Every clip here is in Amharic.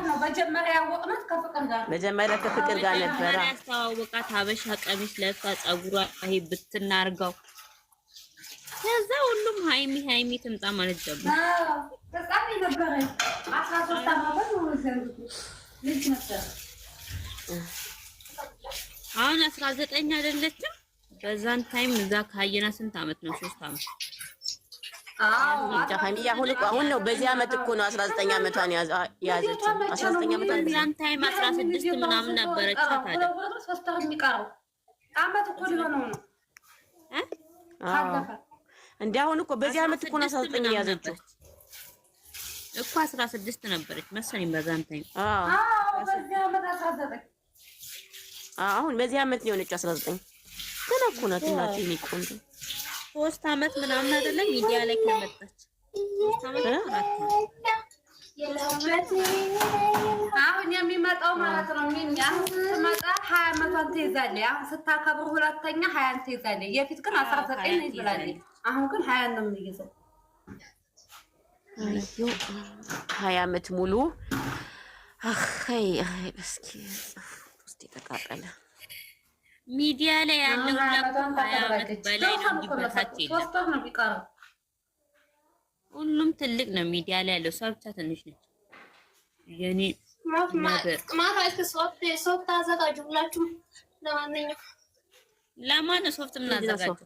ነው መጀመሪያ ያወቅናት ከፍቅር ጋር መጀመሪያ ከፍቅር ጋር ነበር ያስተዋወቃት። ሀበሻ ቀሚስ ለብሳ ጸጉሯ ይሄ ብትናርጋው ከዛ ሁሉም ሃይሚ ትምጣ ማለት ጀመረ። በጣም ነበር 13 አመት ነው ዘንድሮ ልጅ ነበር። አሁን 19 አይደለችም። በዛን ታይም እዛ ካየና ስንት አመት ነው? 3 አመት። አሁን ነው በዚህ አመት እኮ ነው 19 አመቷን ያዘችው። 19 አመቷን በዛን ታይም 16 ምናምን ነበረች። ታዲያ 3 አመት የሚቀረው አመት እኮ ሊሆነው ነው። እንዴ አሁን እኮ በዚህ አመት እኮ ነው 19 ያዘችው እኮ 16 ነበረች መሰለኝ በዛን ታይም። በዚህ አመት 19 አሁን በዚህ አመት ነው የሆነችው 19 ገና እኮ ናት እናቴ። እኔ ቆንጆ 3 አመት ምናምን አይደለም ሚዲያ ላይ ከመጣች 3 አመት አሁን የሚመጣው ማለት ነው። ምን አሁን ስትመጣ 20 አመቷን ትይዛለች። አሁን ስታከብር ሁለተኛ 20 ትይዛለች። የፊት ግን 19 ነው ይብላለች። አሁን ግን 20 ነው የሚይዘው። 20 አመት ሙሉ አይ እስኪ ውስጥ ተቃጠለ። ሚዲያ ላይ ያለው ለቆም 20 አመት በላይ ነው ቢበታች ይላል። ሁሉም ትልቅ ነው ሚዲያ ላይ ያለው፣ ሰው ብቻ ትንሽ ነች። የኔ ነገር ማታ ሶፍት አዘጋጁላችሁ። ለማን ሶፍት ምን አዘጋጁት?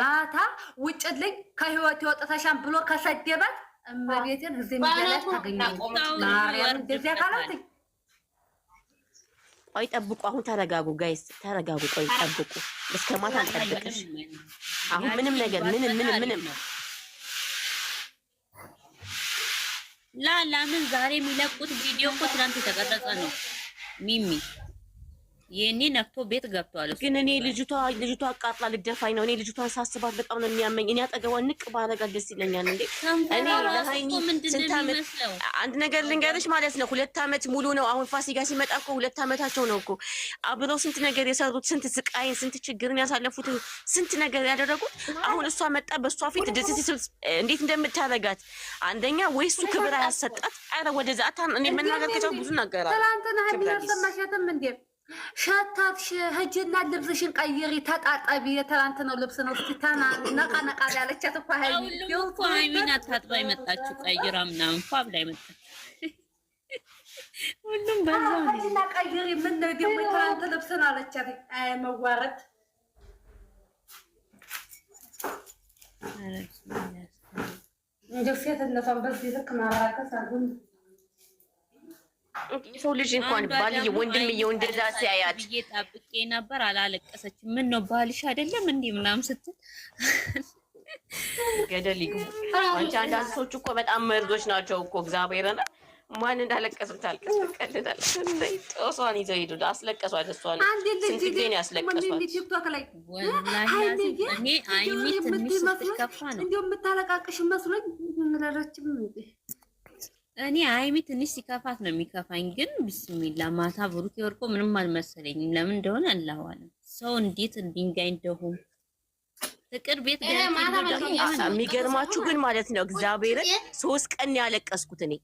ማታ ውጭ ልኝ ከህይወት ይወጣታሻን ብሎ ከሰደባት እመቤቴን እዚህ ሚዲያ ላይ ታገኛለች። ማርያም እንደዚያ ካላት ቆይ ጠብቁ። አሁን ተረጋጉ ጋይስ ተረጋጉ። ቆይ ጠብቁ። እስከ ማታ እንጠብቅሽ። አሁን ምንም ነገር ምንም ለምን ዛሬ የሚለቁት ቪዲዮ እኮ ትናንት የተቀረጸ ነው። ሚሚ የኔ ነክቶ ቤት ገብቷል። ግን እኔ ልጅቷ አቃጥላ ልደፋኝ ነው። እኔ ልጅቷን ሳስባት በጣም ነው የሚያመኝ። እኔ አጠገቧን ንቅ ባረጋት ደስ ይለኛል። እንዴ እኔ ለሃይኒ ስንት አመት አንድ ነገር ልንገርሽ ማለት ነው 2 አመት ሙሉ ነው። አሁን ፋሲካ ሲመጣ እኮ 2 አመታቸው ነው እኮ አብረው ስንት ነገር የሰሩት፣ ስንት ስቃይን፣ ስንት ችግርን ያሳለፉት፣ ስንት ነገር ያደረጉት። አሁን እሷ መጣ በሷ ፊት እንዴት እንደምታረጋት አንደኛ ወይ እሱ ክብር አያሰጣት። አረ ወደዛ አታን እኔ መናገር ከቻው ብዙ ነገር አለ። ትላንትና ሀዲያ ሰማሻተም እንዴ ሸታትሽ ሂጂና ልብስሽን ቀይሪ ተጣጣቢ። የትላንት ነው ልብስ ነው ስታና ነቃ ያለቻት እኮ ሃይሚን አታጥባ የመጣችው ቀይራ ምናምን ፋብ ላይ መጣች። ሁሉም ባዛው ሂጂና ቀይሪ። ምን ነው ደግሞ የትላንት ልብስ ነው አለቻት። አይ መዋረድ እንደው ሴትነቷን በዚህ ልክ ማራከስ አሁን ሰው ልጅ እንኳን ባልዬ ወንድምዬው እንደዛ ሲያያት ጠብቄ ነበር። አላለቀሰችም። ምን ነው ባልሽ አይደለም እንዴ ምናምን ስትል ገደል ይግቡ። አንቺ አንዳንድ ሰዎች እኮ በጣም መርዞች ናቸው እኮ እግዚአብሔርን። ማን እንዳለቀሰች ታልቀስ ቀልዳል። ጦሷን ይዘው ሄዱ አስለቀሷት። እሷን ስንት ጊዜ ነው ያስለቀሷት? ቲክቶክ ላይ ወላሂ እኔ አይሚ ትንሽ ስትከፋ ነው እንደው የምታለቃቅሽ መስሎኝ ምንረችም እኔ አይሚ ትንሽ ሲከፋት ነው የሚከፋኝ። ግን ቢስሚላ ማታ ብሩክ ወርቆ ምንም አልመሰለኝም። ለምን እንደሆነ አላህ አለም። ሰው እንዴት ድንጋይ እንደሆነ ፍቅር ቤት የሚገርማችሁ ግን ማለት ነው እግዚአብሔርን 3 ቀን ያለቀስኩት እኔ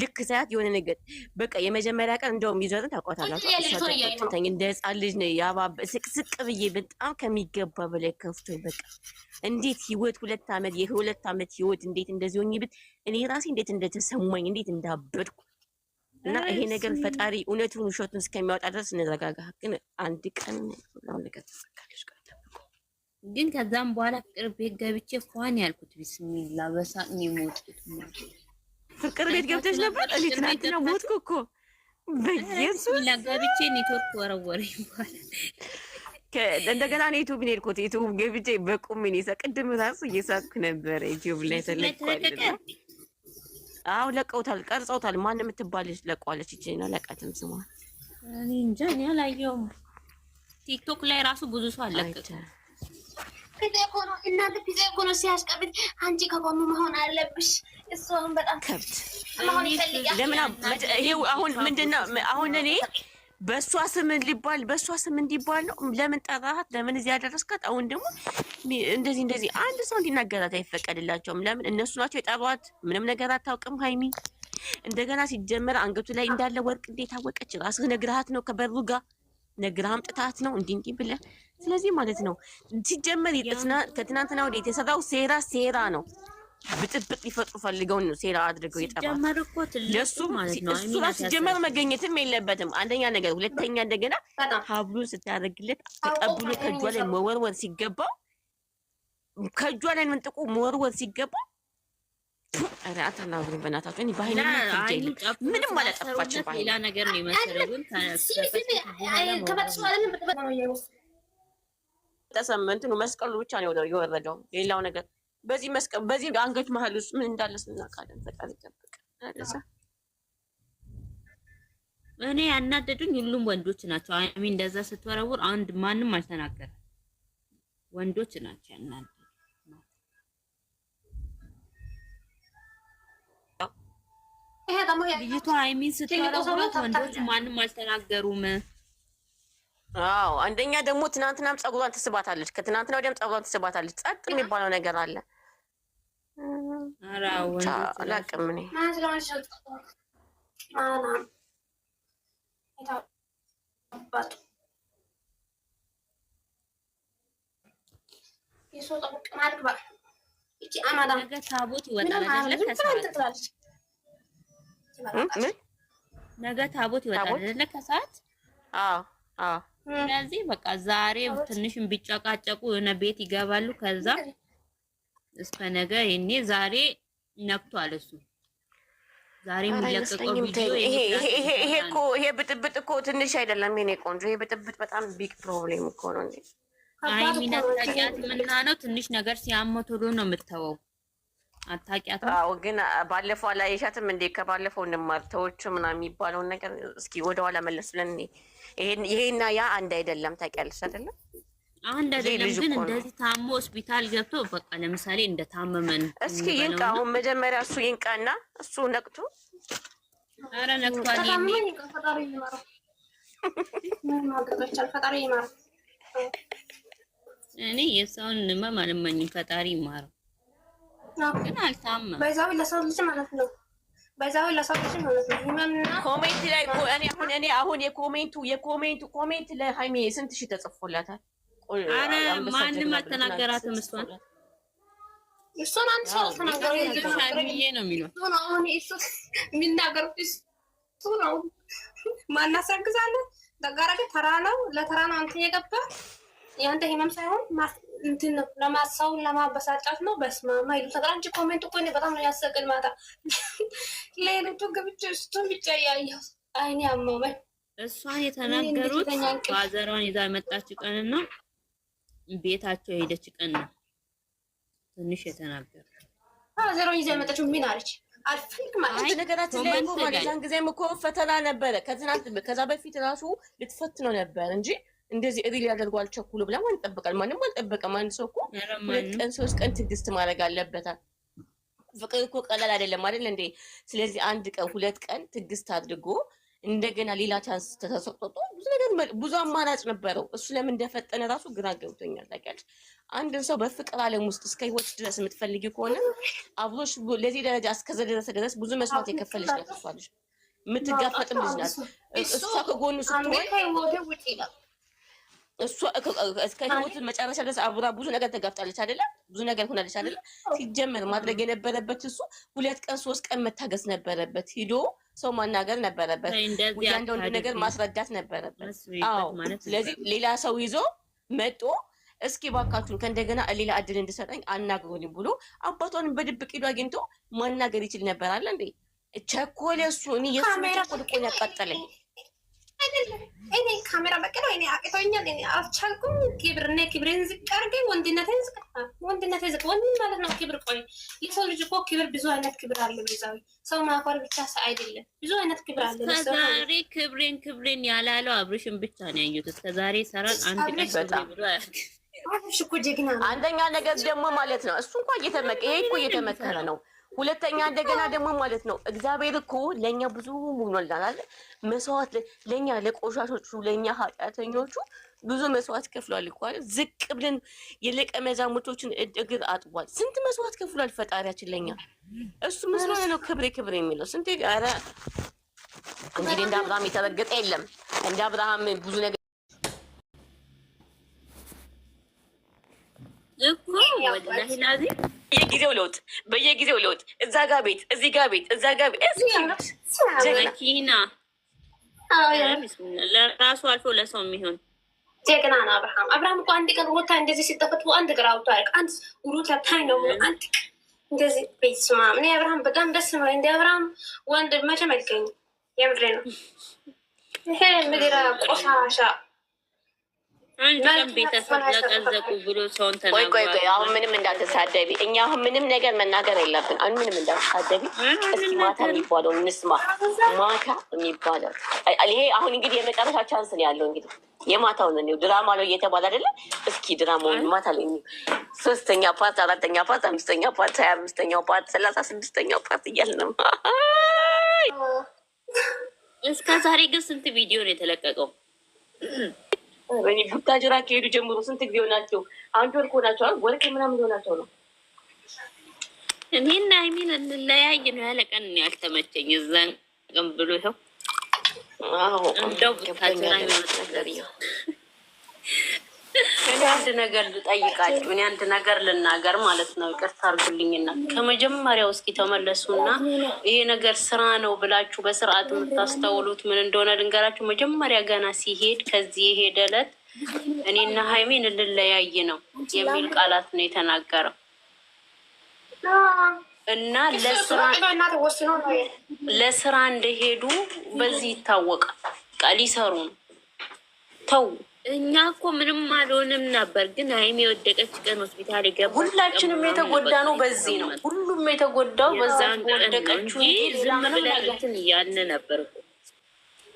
ልክ ሰዓት የሆነ ነገር በቃ የመጀመሪያ ቀን እንደውም ይዘርን ታውቃታላችሁ። ተንተኝ እንደ ህፃን ልጅ ነው ያባበ ስቅስቅ ብዬ በጣም ከሚገባ በላይ ከፍቶኝ በቃ እንዴት ህይወት 2 አመት የ2 አመት ህይወት እንዴት እንደዚህ ሆኜ ብት እኔ ራሴ እንዴት እንደተሰማኝ እንዴት እንዳበድኩ እና ይሄ ነገር ፈጣሪ እውነቱን ውሸቱን እስከሚያወጣ ድረስ እንረጋጋ። ግን አንድ ቀን ነው ነገር ተፈካለሽ ጋር ግን ከዛም በኋላ ፍቅር ቤት ገብቼ ፏን ያልኩት ቢስሚላ በሳቅ ነው የሞትኩት። ፍቅር ቤት ገብተሽ ነበር? እኔ ትናንትና ሞትኩ እኮ በኢየሱስ ገብቼ ኔትወርክ ወረወረኝ። እንደገና ነው ዩቲዩብ ነው የሄድኩት። ዩቲዩብ ገብቼ በቁም ነው ቅድም ራሱ እየሳቅኩ ነበር። ዩቲዩብ ላይ ተለቀቀ። አዎ ለቀውታል፣ ቀርጸውታል። ማን የምትባልሽ ለቋለች ይችላል አለቃትም ስሟ እኔ እንጃ። እኔ አላየሁም። ቲክቶክ ላይ ራሱ ብዙ ሰው አለቀቀ። ፒዛኮኖ እናንተ ፒዛኮኖ ሲያስቀብጥ አንቺ ከቆሙ መሆን አለብሽ። እሱን በጣም ከብት ለምን ይሄው አሁን ምንድነው አሁን እኔ በእሷ ስም እንዲባል ነው። ለምን ጠራሃት? ለምን እዚህ ያደረስካት? አሁን ደግሞ እንደዚህ አንድ ሰው እንዲናገራት አይፈቀድላቸውም። ለምን? እነሱ ናቸው የጠሯት። ምንም ነገር አታውቅም ሀይሚ። እንደገና ሲጀመር አንገቱ ላይ እንዳለ ወርቅ እንዴት አወቀች? ራስህ ነግረሃት ነው፣ ከበሩ ጋር ነግረህ አምጥታት ነው እንዲህ ብለህ። ስለዚህ ማለት ነው ሲጀመር ከትናንትና ወዲያ የተሰራው ሴራ ነው። ብጥብጥ ሊፈጥሩ ፈልገው ነው ሴራ አድርገው የጠራት። ለሱ እሱ ራሱ ሲጀመር መገኘትም የለበትም አንደኛ ነገር። ሁለተኛ እንደገና ሀብሉን ስታደርግለት ተቀብሎ ከእጇ ላይ መወርወር ሲገባው ከእጇ ላይ መንጥቆ መወርወር ሲገባው አታናግሩኝ በእናታችሁ። እኔ ባህል ምንም አላጠፋችም። ሌላ ነገር ነው የመሰለው ግን ተሰመንት ነው መስቀሉ ብቻ ነው የወረደው። ሌላው ነገር በዚህ መስቀል በዚህ አንገት መሀል ውስጥ ምን እንዳለ ስናቃለን ፈቃድ ይጠብቅ። እኔ ያናደዱኝ ሁሉም ወንዶች ናቸው። አይሚ እንደዛ ስትወረውር አንድ ማንም አልተናገረም። ወንዶች ናቸው ያናደዱ። ልጅቷ አይሚን ስትወረውር ወንዶች ማንም አልተናገሩም። አዎ አንደኛ ደግሞ ትናንትናም ጸጉሯን ትስባታለች፣ ከትናንትና ወዲያም ጸጉሯን ትስባታለች። ጸጥ የሚባለው ነገር አለ። ኧረ ወንዶች አላውቅም እኔ ነገ ታቦት ይወጣል አይደለ? ከሰዓት ነገ ታቦት ይወጣል አይደለ? ከሰዓት አዎ። ስለዚህ በቃ ዛሬ ትንሽም ቢጨቃጨቁ የሆነ ቤት ይገባሉ። ከዛ እስከ ነገ ይሄኔ ዛሬ ነክቷል እሱ ዛሬ የሚለቀቀው ቪዲዮ ይሄ ብጥብጥ እኮ ትንሽ አይደለም የኔ ቆንጆ። ይሄ ብጥብጥ በጣም ቢግ ፕሮብሌም እኮ ነው እንዴ። አይ ሚነታቂያት ምንና ነው ትንሽ ነገር ሲያመው ቶሎ ነው የምትተወው። አታቂያት። አዎ ግን ባለፈው አላየሻትም እንዴ? ከባለፈው እንማር ተወች ምናምን የሚባለውን ነገር እስኪ ወደኋላ መለስ ብለን ይሄና ያ አንድ አይደለም። ታውቂያለሽ አይደለም? አንድ አይደለም ግን እንደዚህ ታሞ ሆስፒታል ገብቶ በቃ ለምሳሌ እንደታመመን እስኪ ይንቃ። አሁን መጀመሪያ እሱ ይንቃና እሱ ነቅቶ ኧረ ነቅቷል። እኔ የሰውን ህመም አልመኝም፣ ፈጣሪ ይማረው። ግን አልታመም በዛው ለሰው ልጅ ማለት ነው። በዛው ለሰው ልጅ ማለት ነው። ህመምና ኮሜንት ላይ እኔ አሁን የኮሜንት ለሃይሜ ስንት ሺህ ተጽፎላታል? አረ ማንም አልተናገራትም። እሷን አንድ ሰው ተናገረ ይሄ ነው የሚለው ነው። አሁን እሱ የሚናገር እሱ ነው። ማናሰግዛለ ደጋራገ ተራ ነው፣ ለተራ ነው አንተ የገባ ያንተ ህመም ሳይሆን እንትን ነው ለማሳውን ለማበሳጫት ነው። በስማማ ይሉ ተቀራንጭ ኮሜንት እኮ እኔ በጣም ነው ያሰቀል። ማታ ሌሎቹ ገብቼ እሱን ብቻ ያየው አይኔ አመመኝ። እሷን የተናገሩት ባዘሯን ይዛ የመጣች ቀንና ቤታቸው የሄደች ቀን ነው ትንሽ የተናገሩት። ባዘሯን ይዛ የመጣችው ምን አለች? አልፈልግም ማለት ነገራችን ላይ እኮ ማለት ጊዜም እኮ ፈተና ነበረ። ከዛ በፊት ራሱ ልትፈትነው ነበር እንጂ እንደዚህ እሪል ያደርጉ አልቸኩሉ ብላ ማን ይጠብቃል? ማንም አልጠበቀም። አንድ ሰው እኮ 2 ቀን 3 ቀን ትዕግስት ማድረግ አለበታል። ፍቅር እኮ ቀላል አይደለም አይደል እንዴ? ስለዚህ 1 ቀን 2 ቀን ትዕግስት አድርጎ እንደገና ሌላ ቻንስ ተሰጥቶ ብዙ አማራጭ ነበረው። እሱ ለምን እንደፈጠነ ራሱ ግራ ገብቶኛል። ታውቂያለሽ አንድን ሰው በፍቅር ዓለም ውስጥ እስከ ህይወት ድረስ የምትፈልጊ ከሆነ አብሮሽ ለዚህ ደረጃ እስከደረሰ ድረስ ብዙ መስዋዕት የከፈለች ናት። እሷ ልጅ የምትጋፈጥም ልጅ ናት። እሷ ከጎኑ ስትሆን እሷ እስከ ህይወት መጨረሻ ድረስ አብራ ብዙ ነገር ተጋፍጣለች አይደለ? ብዙ ነገር ሆናለች አይደለ? ሲጀመር ማድረግ የነበረበት እሱ 2 ቀን 3 ቀን መታገስ ነበረበት። ሂዶ ሰው ማናገር ነበረበት። እያንዳንዱ ነገር ማስረዳት ነበረበት። አዎ ስለዚህ ሌላ ሰው ይዞ መጦ እስኪ ባካችሁን ከእንደገና ሌላ እድል እንድሰጠኝ አናግሩኝ ብሎ አባቷን በድብቅ ሂዶ አግኝቶ ማናገር ይችል ነበር አለ እንዴ? ቸኮለ እሱ። እኔ የሱ ቸኮል እኮ ነው ያቃጠለኝ። እኔ ካሜራ በቀለው እኔ አቅቶኛል። እኔ አልቻልኩም። ክብሬን ዝቅ አድርጌ ወንድነቴን ዝቅ ወንድ ማለት ነው ክብር። ቆይ የሰው ልጅ እኮ ክብር ብዙ አይነት ክብር አለ። በዛው ሰው ማክበር ብቻ አይደለም፣ ብዙ አይነት ክብር አለ። እስከዛሬ ክብሬን ያላለው አብርሽን ብቻ ነው ያዩት። እስከዛሬ ሰራን አንድ ቀን ብሎ አብርሽ እኮ ጀግና ነው። አንደኛ ነገር ደግሞ ማለት ነው እሱ እንኳን ይሄ እኮ እየተመከረ ነው። ሁለተኛ እንደገና ደግሞ ማለት ነው እግዚአብሔር እኮ ለእኛ ብዙ ሆኖልናል። መስዋዕት ለእኛ ለቆሻሾቹ ለእኛ ኃጢአተኞቹ ብዙ መስዋዕት ከፍሏል እኮ አይደል? ዝቅ ብለን የደቀ መዛሙርቶችን እግር አጥቧል። ስንት መስዋዕት ከፍሏል ፈጣሪያችን ለእኛ። እሱ መስሎ ነው ክብሬ ክብሬ የሚለው ስንት። ኧረ እንግዲህ እንደ አብርሃም የተረገጠ የለም። እንደ አብርሃም ብዙ ነገር እኮ ወላሂ ላዚ በየጊዜው ለውጥ እዛ ጋ ቤት እዚህ ጋ ቤት እዛ ጋ ቤት መኪና ለራሱ አልፎ ለሰው የሚሆን ጀግና ነው አብርሃም። አብርሃም እኮ አንድ ቀን ወታ እንደዚህ ሲጠፈጥፉ አንድ ግራ አውጥቶ አያውቅ። አንድ ሩታ ታይ ነው አንድ እንደዚህ ቤትስማ እኔ አብርሃም በጣም ደስ ነው። እንደ አብርሃም ወንድ መቼም አይገኝም። የምድሬ ነው። ይሄ ምድረ ቆሻሻ አንድ ቀን ቤተሰብ ዘቀዘቁ ብሎ ሰውን ተናግሯል። ቆይ አሁን ምንም እንዳትሳደቢ። እኛ አሁን ምንም ነገር መናገር የለብን። አሁን ምንም እንዳትሳደቢ። እስኪ ማታ የሚባለው እንስማ። ማታ የሚባለው ይሄ አሁን እንግዲህ የመጨረሻ ቻንስ ነው ያለው። እንግዲህ የማታው ነው ድራማ ነው እየተባለ አይደለ? እስኪ ድራማውን ማታ ላይ 3ኛ ፓርት፣ 4ኛ ፓርት፣ 5ኛ ፓርት፣ 25ኛው ፓርት፣ 36ኛው ፓርት እያልን ነው። እስከ ዛሬ ግን ስንት ቪዲዮ ነው የተለቀቀው? ቡታጅራ ከሄዱ ጀምሮ ስንት ጊዜ ሆናቸው? አንድ ወር ከሆናቸዋል። ወር ከምናምን ሆናቸው ነው። እኔና ሀይሚን እንለያይ ነው ያለ ቀን ያልተመቸኝ እዛን ቀን ብሎ ይኸው እንደው ቡታጅራ እኔ አንድ ነገር ልጠይቃችሁ፣ እኔ አንድ ነገር ልናገር ማለት ነው። ይቅርታ አድርጉልኝና ከመጀመሪያው እስኪ ተመለሱና ይሄ ነገር ስራ ነው ብላችሁ በስርዓት የምታስተውሉት ምን እንደሆነ ልንገራችሁ። መጀመሪያ ገና ሲሄድ ከዚህ የሄደ ዕለት እኔና ሀይሜን እንለያይ ነው የሚል ቃላት ነው የተናገረው እና ለስራ እንደሄዱ በዚህ ይታወቃል። ቃል ይሰሩ ነው ተው። እኛ እኮ ምንም አልሆንም ነበር፣ ግን ሀይሚ የወደቀች ቀን ሆስፒታል ገባ። ሁላችንም የተጎዳ ነው በዚህ ነው። ሁሉም የተጎዳው በዛ ወደቀችው ዝም ብለን እያልን ነበር።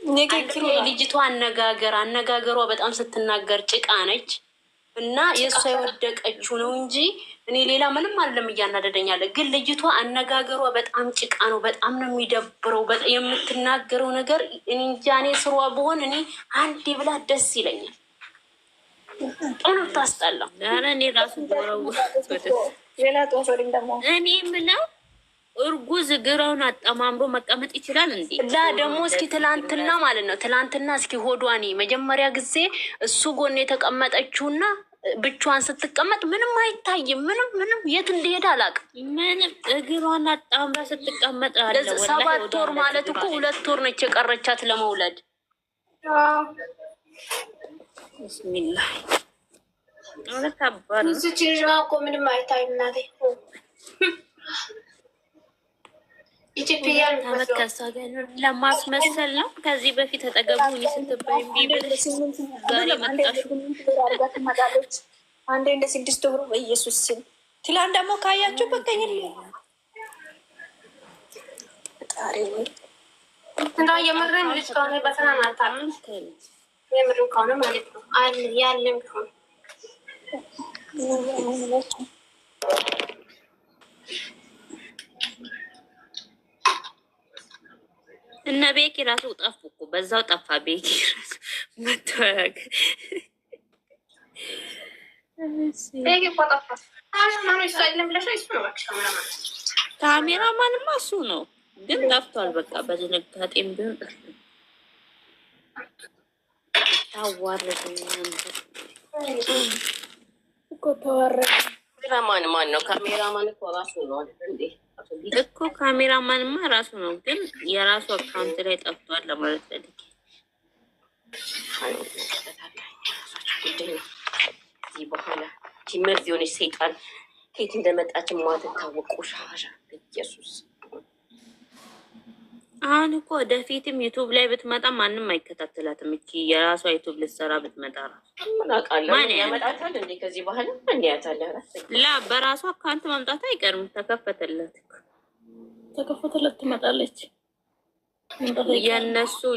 ንግግር የልጅቷ አነጋገሯ በጣም ስትናገር ጭቃ ነች እና የእሷ የወደቀችው ነው እንጂ እኔ ሌላ ምንም አለም እያናደደኛለ። ግን ልጅቷ አነጋገሯ በጣም ጭቃ ነው። በጣም ነው የሚደብረው የምትናገረው ነገር። እንጃ እኔ ስሯ በሆን እኔ አንዴ ብላ ደስ ይለኛል። በጣም ታስጠላው። እኔ ራሱ እኔ የምለው እርጉዝ እግራውን አጠማምሮ መቀመጥ ይችላል እንዴ? ደግሞ እስኪ ትላንትና ማለት ነው እስኪ ሆዷኔ መጀመሪያ ጊዜ እሱ ጎን የተቀመጠችውና ብቻዋን ስትቀመጥ ምንም አይታይም። ምንም የት እንደሄደ አላውቅም። ምንም እግሯን አጣምራ ስትቀመጥ አለ። 7 ወር ማለት እኮ 2 ወር ነች የቀረቻት ለመውለድ። ቢስሚላህ እዚች ልጅ እኮ ምንም አይታይም። እናቴ ኢትዮጵያ ለማስመሰል ነው። ከዚህ በፊት ተጠገቡኝ ስትባይ ቢብልሽ ዛሬ መጣሽ። አንዴ እንደ 6 ወሩ በኢየሱስ ስም ትላንት ደግሞ ካያችሁ በቀኝ እንዳ የምርም ልጅ ከሆነ በሰላም አታውቅም። የምርም ከሆነ ማለት ነው ያለም ቢሆን እነ ቤኪ ራሱ ጠፉ እኮ በዛው ጠፋ። ቤኪ ራሱ መተዋወቅ ካሜራማንማ እሱ ነው፣ ግን ጠፍቷል። በቃ በድንጋጤም ቢሆን ታዋረደ እኮ ተዋረደ። ማን ነው? ካሜራማን እኮ ራሱ ነው እንዴ? እኮ ካሜራማንማ ራሱ ነው፣ ግን የራሱ አካውንት ላይ ጠፍቷል ለማለት ፈልጌ። ከዚህ በኋላ መርዝ የሆነች ሰይጣን ከየት እንደመጣች ማትታወቅ ቆሻሻ ኢየሱስ። አሁን እኮ ወደፊትም ዩቱብ ላይ ብትመጣ ማንም አይከታተላትም። እቺ የራሷ ዩቱብ ልትሰራ ብትመጣ ራሱ ማን ያመጣታል እንዴ? ከዚህ በኋላ ምን ያታለ በራሷ አካውንት መምጣት አይቀርም። ተከፈተለት ትመጣለች።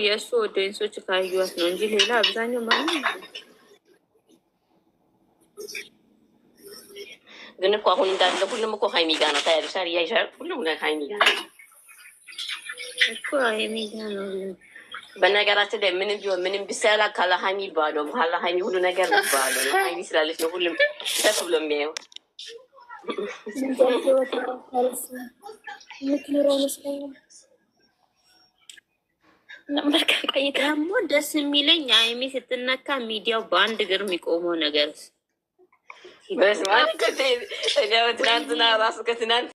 የእሱ ኦዲየንሶች ካዩት ነው እንጂ ሌላ አብዛኛው ማንም ግን እኮ አሁን እንዳለ ሁሉም እኮ ሀይሚ ጋር ነው። ታያለሽ እያይሻል ሁሉም ሀይሚ ጋር እኮ ሀይሚ ጋር ነው። በነገራችን ላይ ምንም ቢሆን ምንም ቢሰላ ካለ ሀይሚ ይባለው ካለ ሀይሚ ሁሉ ነገር ይባለው። ሀይሚ ስላለች ነው ሁሉም ከፍ ብሎ የሚያየው። ደግሞ ደስ የሚለኝ ሀይሚ ስትነካ ሚዲያው በአንድ እግር የሚቆመው ነገር በስመ አብ ትናንትና ራሱ ከትናንት